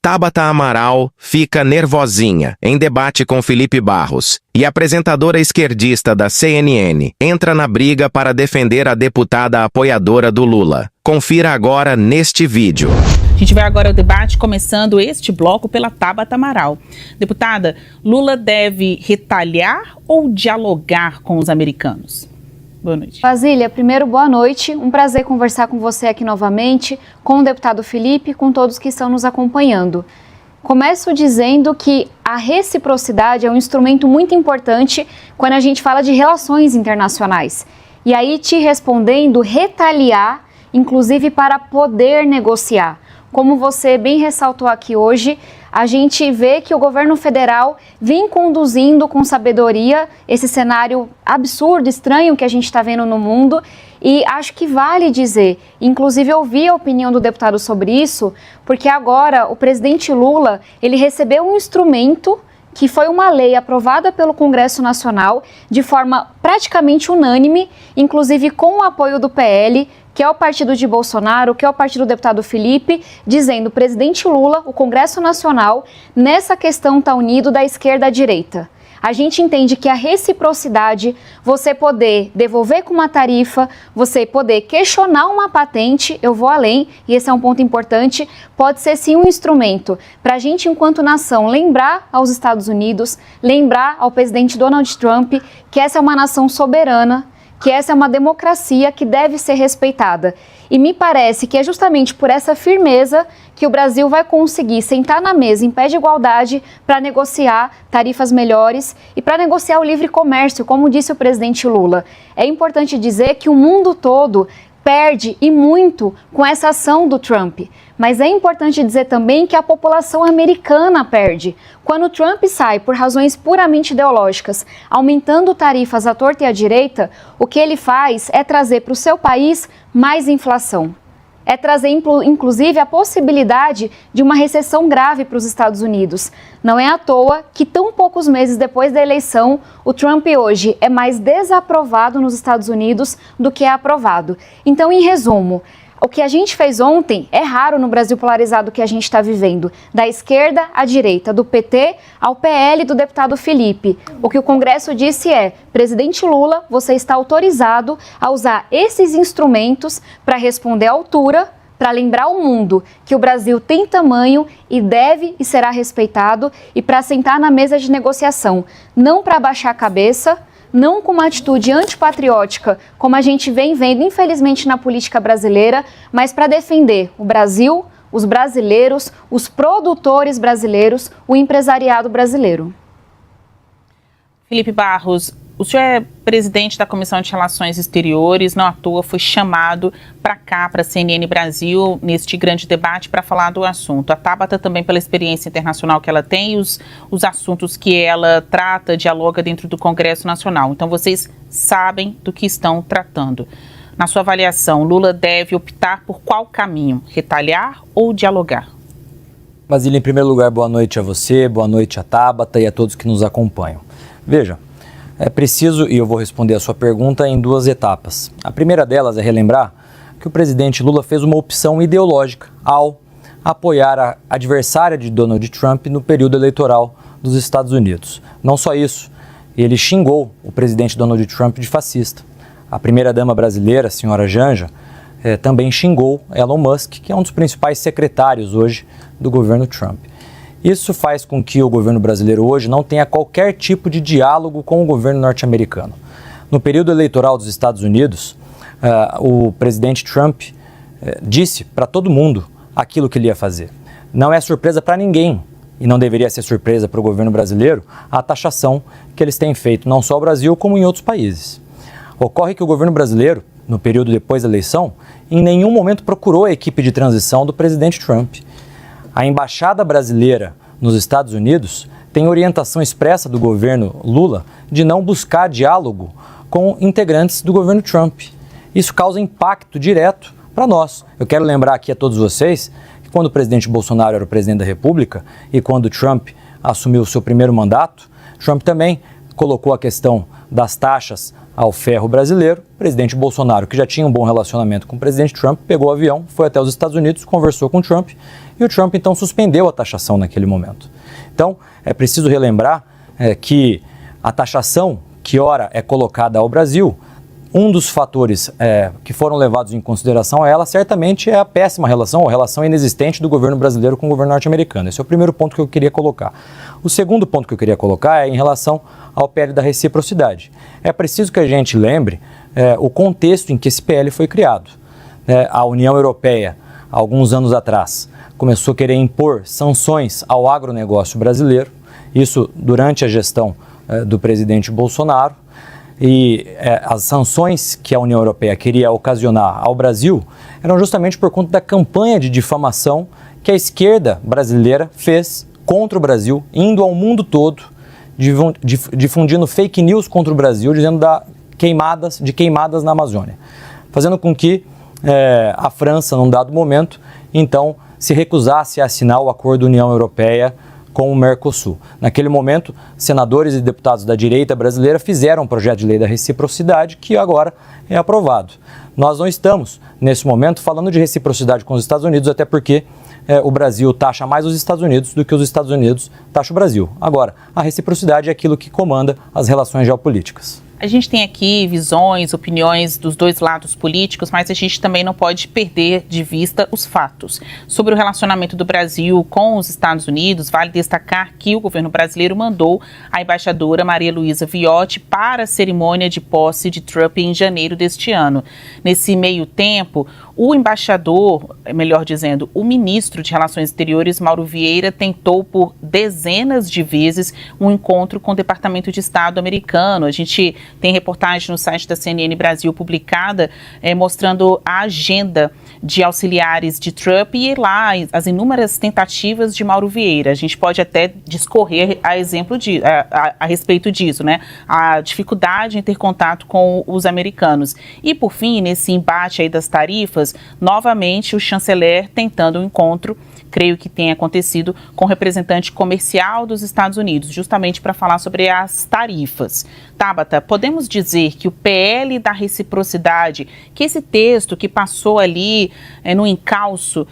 Tabata Amaral fica nervosinha em debate com Felipe Barros e a apresentadora esquerdista da CNN entra na briga para defender a deputada apoiadora do Lula. Confira agora neste vídeo. A gente vai agora ao debate, começando este bloco pela Tabata Amaral. Deputada, Lula deve retalhar ou dialogar com os americanos? Boa noite. Basília, primeiro, boa noite. Um prazer conversar com você aqui novamente, com o deputado Felipe e com todos que estão nos acompanhando. Começo dizendo que a reciprocidade é um instrumento muito importante quando a gente fala de relações internacionais. E aí, te respondendo, retaliar, inclusive para poder negociar. Como você bem ressaltou aqui hoje, a gente vê que o governo federal vem conduzindo com sabedoria esse cenário absurdo, estranho que a gente está vendo no mundo, e acho que vale dizer, inclusive eu ouvi a opinião do deputado sobre isso, porque agora o presidente Lula, ele recebeu um instrumento que foi uma lei aprovada pelo Congresso Nacional de forma praticamente unânime, inclusive com o apoio do PL, que é o partido de Bolsonaro, que é o partido do deputado Felipe, dizendo: presidente Lula, o Congresso Nacional, nessa questão está unido da esquerda à direita. A gente entende que a reciprocidade, você poder devolver com uma tarifa, você poder questionar uma patente, eu vou além, e esse é um ponto importante, pode ser sim um instrumento para a gente, enquanto nação, lembrar aos Estados Unidos, lembrar ao presidente Donald Trump que essa é uma nação soberana, que essa é uma democracia que deve ser respeitada. E me parece que é justamente por essa firmeza que o Brasil vai conseguir sentar na mesa em pé de igualdade para negociar tarifas melhores e para negociar o livre comércio, como disse o presidente Lula. É importante dizer que o mundo todo perde e muito com essa ação do Trump. Mas é importante dizer também que a população americana perde. Quando Trump sai por razões puramente ideológicas, aumentando tarifas à torta e à direita, o que ele faz é trazer para o seu país mais inflação. É trazer, inclusive, a possibilidade de uma recessão grave para os Estados Unidos. Não é à toa que, tão poucos meses depois da eleição, o Trump hoje é mais desaprovado nos Estados Unidos do que é aprovado. Então, em resumo, o que a gente fez ontem é raro no Brasil polarizado que a gente está vivendo, da esquerda à direita, do PT ao PL do deputado Felipe. O que o Congresso disse é: presidente Lula, você está autorizado a usar esses instrumentos para responder à altura, para lembrar ao mundo que o Brasil tem tamanho e deve e será respeitado, e para sentar na mesa de negociação, não para abaixar a cabeça, não com uma atitude antipatriótica, como a gente vem vendo, infelizmente, na política brasileira, mas para defender o Brasil, os brasileiros, os produtores brasileiros, o empresariado brasileiro. Felipe Barros, o senhor é presidente da Comissão de Relações Exteriores, não à toa foi chamado para cá, para a CNN Brasil, neste grande debate para falar do assunto. A Tabata também pela experiência internacional que ela tem e os assuntos que ela trata, dialoga dentro do Congresso Nacional. Então vocês sabem do que estão tratando. Na sua avaliação, Lula deve optar por qual caminho? Retalhar ou dialogar? Basília, em primeiro lugar, boa noite a você, boa noite a Tabata e a todos que nos acompanham. Veja, é preciso, e eu vou responder a sua pergunta em duas etapas. A primeira delas é relembrar que o presidente Lula fez uma opção ideológica ao apoiar a adversária de Donald Trump no período eleitoral dos Estados Unidos. Não só isso, ele xingou o presidente Donald Trump de fascista. A primeira-dama brasileira, a senhora Janja, também xingou Elon Musk, que é um dos principais secretários hoje do governo Trump. Isso faz com que o governo brasileiro hoje não tenha qualquer tipo de diálogo com o governo norte-americano. No período eleitoral dos Estados Unidos, o presidente Trump disse para todo mundo aquilo que ele ia fazer. Não é surpresa para ninguém, e não deveria ser surpresa para o governo brasileiro, a taxação que eles têm feito, não só no Brasil, como em outros países. Ocorre que o governo brasileiro, no período depois da eleição, em nenhum momento procurou a equipe de transição do presidente Trump. A embaixada brasileira nos Estados Unidos tem orientação expressa do governo Lula de não buscar diálogo com integrantes do governo Trump. Isso causa impacto direto para nós. Eu quero lembrar aqui a todos vocês que quando o presidente Bolsonaro era o presidente da República e quando Trump assumiu o seu primeiro mandato, Trump também colocou a questão das taxas ao ferro brasileiro, o presidente Bolsonaro, que já tinha um bom relacionamento com o presidente Trump, pegou o avião, foi até os Estados Unidos, conversou com o Trump e o Trump então suspendeu a taxação naquele momento. Então, é preciso relembrar que a taxação que ora é colocada ao Brasil, um dos fatores que foram levados em consideração a ela certamente é a péssima relação, ou relação inexistente do governo brasileiro com o governo norte-americano. Esse é o primeiro ponto que eu queria colocar. O segundo ponto que eu queria colocar é em relação ao PL da reciprocidade. É preciso que a gente lembre o contexto em que esse PL foi criado. A União Europeia, há alguns anos atrás, começou a querer impor sanções ao agronegócio brasileiro, isso durante a gestão do presidente Bolsonaro, e as sanções que a União Europeia queria ocasionar ao Brasil eram justamente por conta da campanha de difamação que a esquerda brasileira fez contra o Brasil, indo ao mundo todo, difundindo fake news contra o Brasil, dizendo de queimadas na Amazônia, fazendo com que a França, num dado momento, então se recusasse a assinar o acordo União Europeia com o Mercosul. Naquele momento, senadores e deputados da direita brasileira fizeram um projeto de lei da reciprocidade que agora é aprovado. Nós não estamos, nesse momento, falando de reciprocidade com os Estados Unidos, até porque o Brasil taxa mais os Estados Unidos do que os Estados Unidos taxam o Brasil. Agora, a reciprocidade é aquilo que comanda as relações geopolíticas. A gente tem aqui visões, opiniões dos dois lados políticos, mas a gente também não pode perder de vista os fatos. Sobre o relacionamento do Brasil com os Estados Unidos, vale destacar que o governo brasileiro mandou a embaixadora Maria Luísa Viotti para a cerimônia de posse de Trump em janeiro deste ano. Nesse meio tempo, o embaixador, melhor dizendo, o ministro de Relações Exteriores, Mauro Vieira, tentou por dezenas de vezes um encontro com o Departamento de Estado americano. A gente tem reportagem no site da CNN Brasil publicada mostrando a agenda de auxiliares de Trump e lá as inúmeras tentativas de Mauro Vieira. A gente pode até discorrer a respeito disso, né? A dificuldade em ter contato com os americanos. E, por fim, nesse embate aí das tarifas, novamente o chanceler tentando um encontro, creio que tenha acontecido, com o representante comercial dos Estados Unidos, justamente para falar sobre as tarifas. Tabata, podemos dizer que o PL da reciprocidade, que esse texto que passou ali no encalço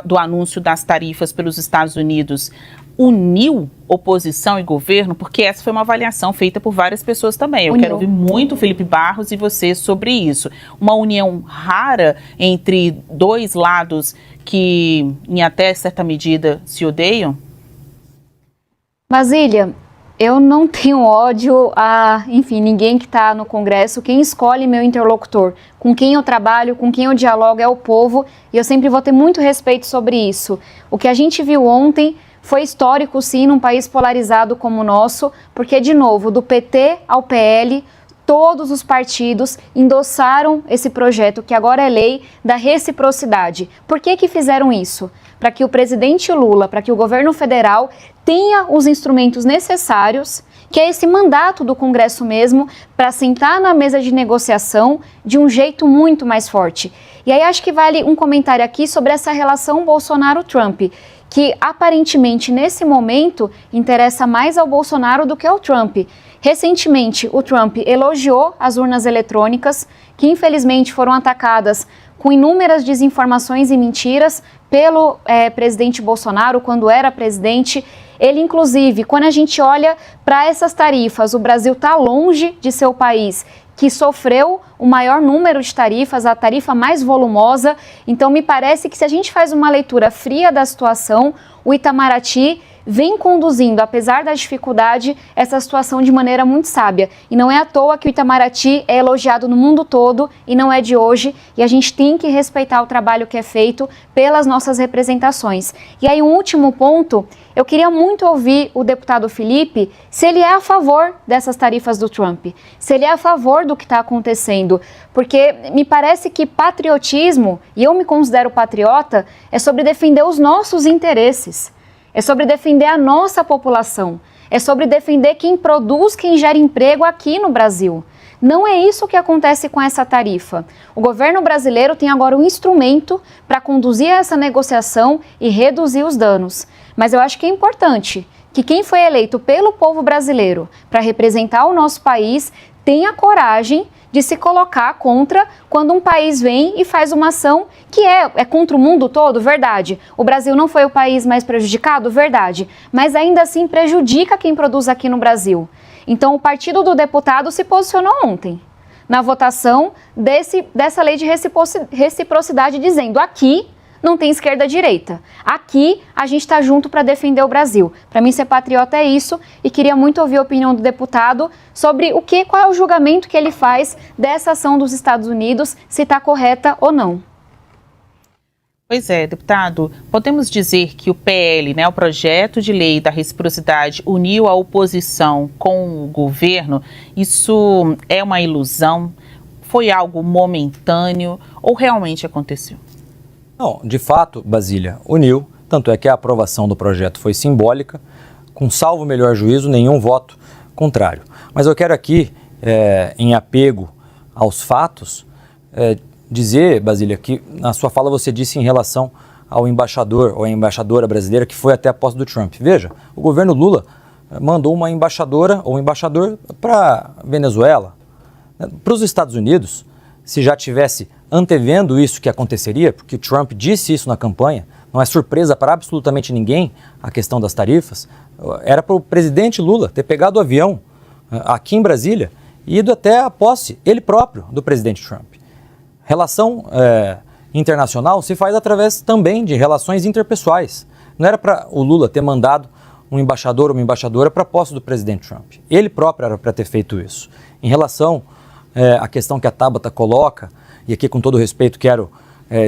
do anúncio das tarifas pelos Estados Unidos, uniu oposição e governo? Porque essa foi uma avaliação feita por várias pessoas também. Eu quero ouvir muito o Felipe Barros e você sobre isso. Uma união rara entre dois lados que, em até certa medida, se odeiam? Basília, eu não tenho ódio a, enfim, ninguém que está no Congresso. Quem escolhe meu interlocutor, com quem eu trabalho, com quem eu dialogo é o povo, e eu sempre vou ter muito respeito sobre isso. O que a gente viu ontem foi histórico, sim, num país polarizado como o nosso, porque, de novo, do PT ao PL, todos os partidos endossaram esse projeto, que agora é lei, da reciprocidade. Por que fizeram isso? Para que o presidente Lula, para que o governo federal tenha os instrumentos necessários, que é esse mandato do Congresso mesmo, para sentar na mesa de negociação de um jeito muito mais forte. E aí acho que vale um comentário aqui sobre essa relação Bolsonaro-Trump, que aparentemente nesse momento interessa mais ao Bolsonaro do que ao Trump. Recentemente, o Trump elogiou as urnas eletrônicas, que infelizmente foram atacadas com inúmeras desinformações e mentiras pelo presidente Bolsonaro quando era presidente. Ele, inclusive, quando a gente olha para essas tarifas, o Brasil está longe de ser o país que sofreu o maior número de tarifas, a tarifa mais volumosa. Então, me parece que se a gente faz uma leitura fria da situação, o Itamaraty vem conduzindo, apesar da dificuldade, essa situação de maneira muito sábia. E não é à toa que o Itamaraty é elogiado no mundo todo e não é de hoje, e a gente tem que respeitar o trabalho que é feito pelas nossas representações. E aí, um último ponto, eu queria muito ouvir o deputado Felipe se ele é a favor dessas tarifas do Trump, se ele é a favor do que está acontecendo, porque me parece que patriotismo, e eu me considero patriota, é sobre defender os nossos interesses. É sobre defender a nossa população, é sobre defender quem produz, quem gera emprego aqui no Brasil. Não é isso que acontece com essa tarifa. O governo brasileiro tem agora um instrumento para conduzir essa negociação e reduzir os danos. Mas eu acho que é importante que quem foi eleito pelo povo brasileiro para representar o nosso país tenha coragem de se colocar contra quando um país vem e faz uma ação que é contra o mundo todo, verdade. O Brasil não foi o país mais prejudicado, verdade. Mas ainda assim prejudica quem produz aqui no Brasil. Então o partido do deputado se posicionou ontem na votação dessa lei de reciprocidade, dizendo aqui não tem esquerda-direita. Aqui a gente está junto para defender o Brasil. Para mim, ser patriota é isso, e queria muito ouvir a opinião do deputado sobre qual é o julgamento que ele faz dessa ação dos Estados Unidos, se está correta ou não. Pois é, deputado, podemos dizer que o PL, né, o projeto de lei da reciprocidade, uniu a oposição com o governo. Isso é uma ilusão? Foi algo momentâneo ou realmente aconteceu? Não, de fato, Basília, uniu, tanto é que a aprovação do projeto foi simbólica, com salvo melhor juízo, nenhum voto contrário. Mas eu quero aqui, em apego aos fatos, dizer, Basília, que na sua fala você disse em relação ao embaixador ou a embaixadora brasileira que foi até a posse do Trump. Veja, o governo Lula mandou uma embaixadora ou um embaixador para Venezuela. Para os Estados Unidos, se já tivesse antevendo isso que aconteceria, porque o Trump disse isso na campanha, não é surpresa para absolutamente ninguém a questão das tarifas, era para o presidente Lula ter pegado o avião aqui em Brasília e ido até a posse, ele próprio, do presidente Trump. Relação internacional se faz através também de relações interpessoais. Não era para o Lula ter mandado um embaixador ou uma embaixadora para a posse do presidente Trump. Ele próprio era para ter feito isso. Em relação à questão que a Tabata coloca, e aqui com todo respeito quero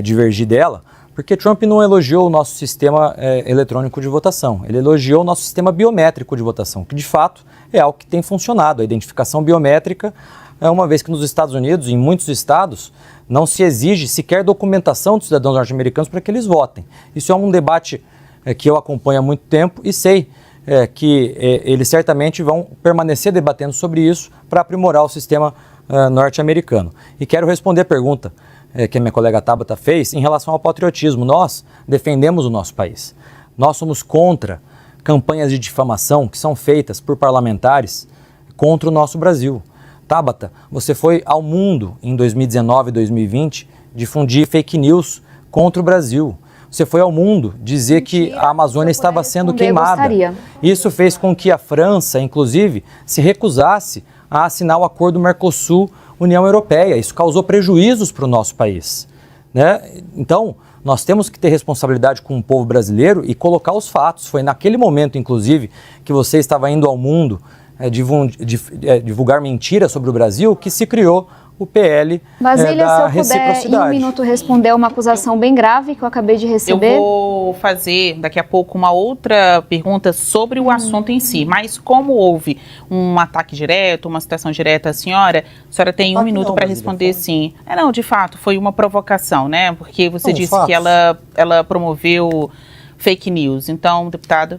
divergir dela, porque Trump não elogiou o nosso sistema eletrônico de votação, ele elogiou o nosso sistema biométrico de votação, que de fato é algo que tem funcionado, a identificação biométrica, uma vez que nos Estados Unidos, em muitos estados, não se exige sequer documentação dos cidadãos norte-americanos para que eles votem. Isso é um debate que eu acompanho há muito tempo e sei que eles certamente vão permanecer debatendo sobre isso para aprimorar o sistema norte-americano. E quero responder a pergunta que a minha colega Tabata fez em relação ao patriotismo. Nós defendemos o nosso país. Nós somos contra campanhas de difamação que são feitas por parlamentares contra o nosso Brasil. Tabata, você foi ao mundo em 2019 e 2020 difundir fake news contra o Brasil. Você foi ao mundo dizer que a Amazônia estava sendo queimada. Isso fez com que a França, inclusive, se recusasse a assinar o acordo Mercosul-União Europeia. Isso causou prejuízos para o nosso país, né? Então, nós temos que ter responsabilidade com o povo brasileiro e colocar os fatos. Foi naquele momento, inclusive, que você estava indo ao mundo divulgar mentiras sobre o Brasil que se criou o PL Basília, da se eu puder, reciprocidade. em um minuto, responder uma acusação bem grave que eu acabei de receber. Eu vou fazer daqui a pouco uma outra pergunta sobre o assunto em si, mas como houve um ataque direto, uma citação direta à senhora tem um minuto para responder sim. Não, de fato, foi uma provocação, né? Porque você disse que ela promoveu fake news. Então, deputada...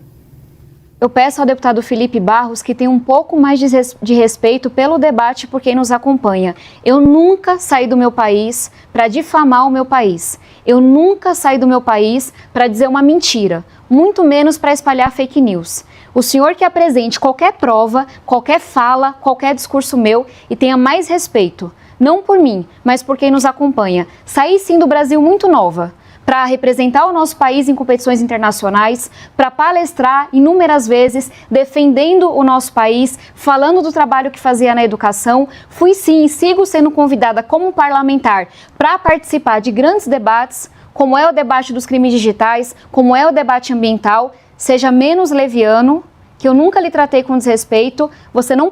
Eu peço ao deputado Felipe Barros que tenha um pouco mais de respeito pelo debate por quem nos acompanha. Eu nunca saí do meu país para difamar o meu país. Eu nunca saí do meu país para dizer uma mentira, muito menos para espalhar fake news. O senhor que apresente qualquer prova, qualquer fala, qualquer discurso meu e tenha mais respeito, não por mim, mas por quem nos acompanha. Saí sim do Brasil muito nova, para representar o nosso país em competições internacionais, para palestrar inúmeras vezes, defendendo o nosso país, falando do trabalho que fazia na educação. Fui sim e sigo sendo convidada como parlamentar para participar de grandes debates, como é o debate dos crimes digitais, como é o debate ambiental. Seja menos leviano, que eu nunca lhe tratei com desrespeito. Você não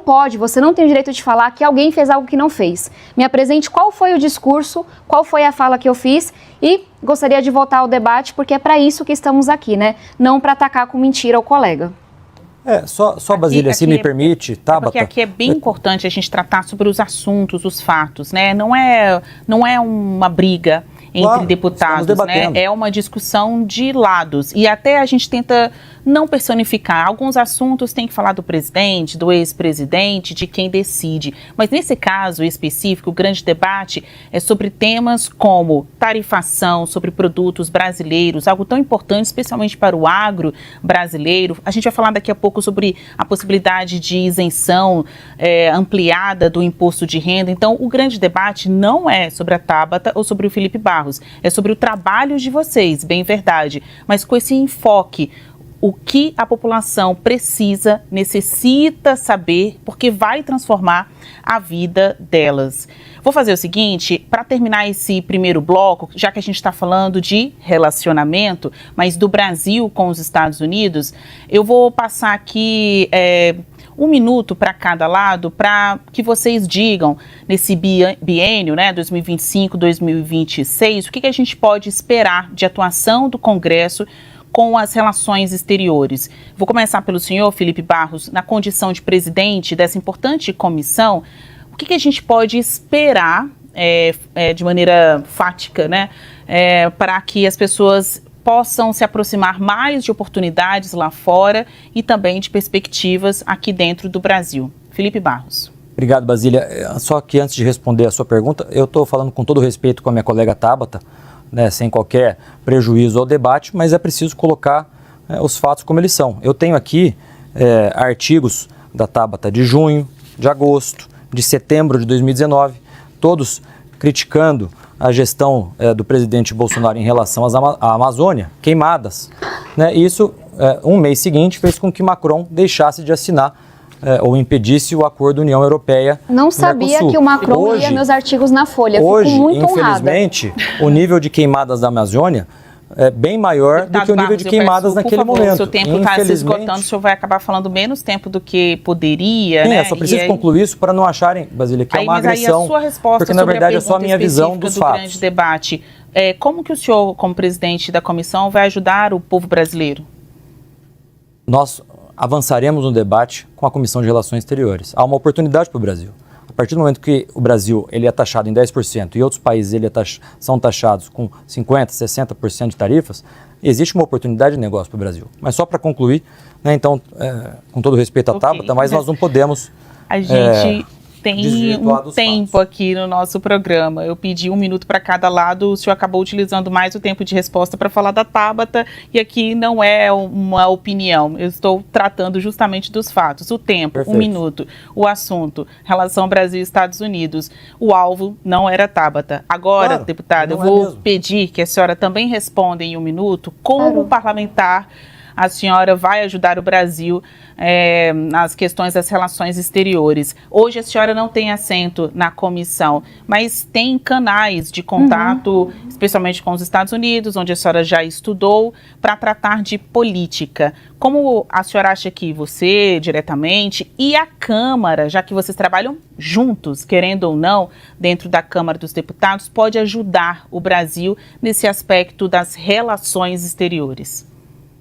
tem o direito de falar que alguém fez algo que não fez. Me apresente qual foi o discurso, qual foi a fala que eu fiz e gostaria de voltar ao debate, porque é para isso que estamos aqui, né? Não para atacar com mentira o colega. Só Basília, se me permite, Tabata. Porque aqui é bem importante a gente tratar sobre os assuntos, os fatos, né? Não é uma briga entre deputados, né? É uma discussão de lados. E até a gente tenta não personificar. Alguns assuntos tem que falar do presidente, do ex-presidente, de quem decide. Mas nesse caso específico, o grande debate é sobre temas como tarifação, sobre produtos brasileiros, algo tão importante, especialmente para o agro brasileiro. A gente vai falar daqui a pouco sobre a possibilidade de isenção ampliada do imposto de renda. Então, o grande debate não é sobre a Tabata ou sobre o Felipe Barros, é sobre o trabalho de vocês, bem verdade, mas com esse enfoque, o que a população precisa, necessita saber, porque vai transformar a vida delas. Vou fazer o seguinte, para terminar esse primeiro bloco, já que a gente está falando de relacionamento, mas do Brasil com os Estados Unidos, eu vou passar aqui 1 minuto para cada lado, para que vocês digam, nesse biênio, né, 2025-2026, o que a gente pode esperar de atuação do Congresso com as relações exteriores. Vou começar pelo senhor, Felipe Barros, na condição de presidente dessa importante comissão, o que a gente pode esperar de maneira fática, né, para que as pessoas possam se aproximar mais de oportunidades lá fora e também de perspectivas aqui dentro do Brasil. Felipe Barros. Obrigado, Basília. Só que antes de responder a sua pergunta, eu estou falando com todo respeito com a minha colega Tabata, né, sem qualquer prejuízo ao debate, mas é preciso colocar os fatos como eles são. Eu tenho aqui artigos da Tabata de junho, de agosto, de setembro de 2019, todos criticando a gestão do presidente Bolsonaro em relação à Amazônia, queimadas. Né? Isso, um mês seguinte, fez com que Macron deixasse de assinar ou impedisse o acordo União Europeia. Não sabia que o Macron lia meus artigos na Folha. Hoje, fico muito infelizmente, o nível de queimadas da Amazônia é bem maior do que o nível de queimadas naquele momento. Se o tempo está se esgotando, o senhor vai acabar falando menos tempo do que poderia. Sim, né? eu só preciso concluir isso para não acharem, Basília, que é uma agressão. Aí a sua resposta porque, na verdade, é só a minha visão dos fatos. Grande debate. Como que o senhor, como presidente da comissão, vai ajudar o povo brasileiro? Nós avançaremos no debate com a Comissão de Relações Exteriores. Há uma oportunidade para o Brasil. A partir do momento que o Brasil ele é taxado em 10% e outros países são taxados com 50%, 60% de tarifas, existe uma oportunidade de negócio para o Brasil. Mas só para concluir, né, então, com todo respeito à Tabata, mas nós não podemos... A gente tem um tempo aqui no nosso programa. Eu pedi 1 minuto para cada lado, o senhor acabou utilizando mais o tempo de resposta para falar da Tabata, e aqui não é uma opinião, eu estou tratando justamente dos fatos. O tempo, perfeito. 1 minuto. O assunto, relação Brasil e Estados Unidos. O alvo não era Tabata. Agora, claro, deputada, eu vou pedir que a senhora também responda em 1 minuto como parlamentar a senhora vai ajudar o Brasil nas questões das relações exteriores. Hoje a senhora não tem assento na comissão, mas tem canais de contato, especialmente com os Estados Unidos, onde a senhora já estudou, para tratar de política. Como a senhora acha que você, diretamente, e a Câmara, já que vocês trabalham juntos, querendo ou não, dentro da Câmara dos Deputados, pode ajudar o Brasil nesse aspecto das relações exteriores?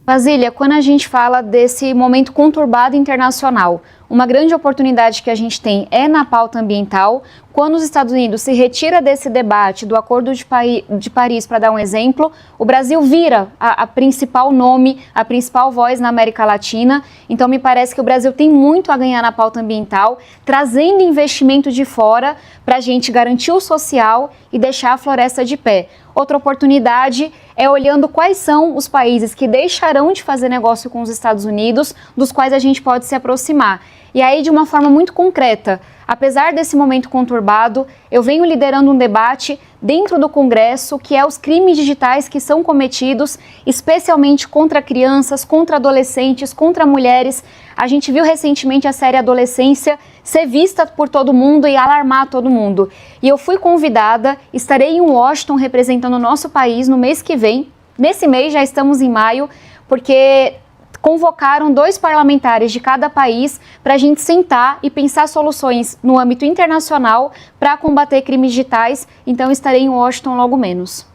Basília, quando a gente fala desse momento conturbado internacional, uma grande oportunidade que a gente tem é na pauta ambiental. Quando os Estados Unidos se retira desse debate do Acordo de Paris, para dar um exemplo, o Brasil vira a principal nome, a principal voz na América Latina. Então, me parece que o Brasil tem muito a ganhar na pauta ambiental, trazendo investimento de fora para a gente garantir o social e deixar a floresta de pé. Outra oportunidade é olhando quais são os países que deixarão de fazer negócio com os Estados Unidos, dos quais a gente pode se aproximar. E aí, de uma forma muito concreta, apesar desse momento conturbado, eu venho liderando um debate dentro do Congresso, que é os crimes digitais que são cometidos, especialmente contra crianças, contra adolescentes, contra mulheres. A gente viu recentemente a série Adolescência ser vista por todo mundo e alarmar todo mundo. E eu fui convidada, estarei em Washington representando o nosso país no mês que vem. Nesse mês, já estamos em maio, porque convocaram 2 parlamentares de cada país para a gente sentar e pensar soluções no âmbito internacional para combater crimes digitais. Então, estarei em Washington logo menos.